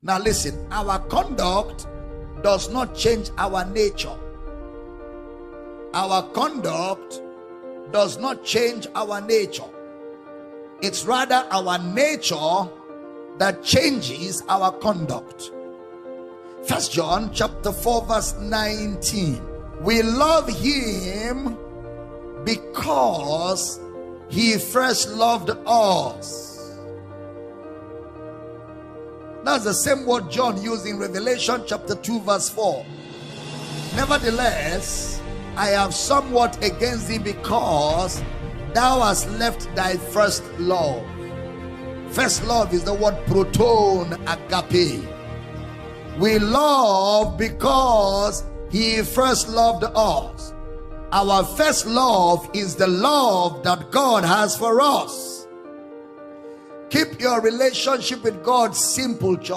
Now listen, our conduct does not change our nature. Our conduct does not change our nature. It's rather our nature that changes our conduct. 1 John chapter 4 verse 19. We love him because he first loved us. That's the same word John used in Revelation chapter 2 verse 4. Nevertheless, I have somewhat against thee, because thou hast left thy first love. First love is the word proton agape. We love because he first loved us. Our first love is the love that God has for us. Keep your relationship with God simple, church.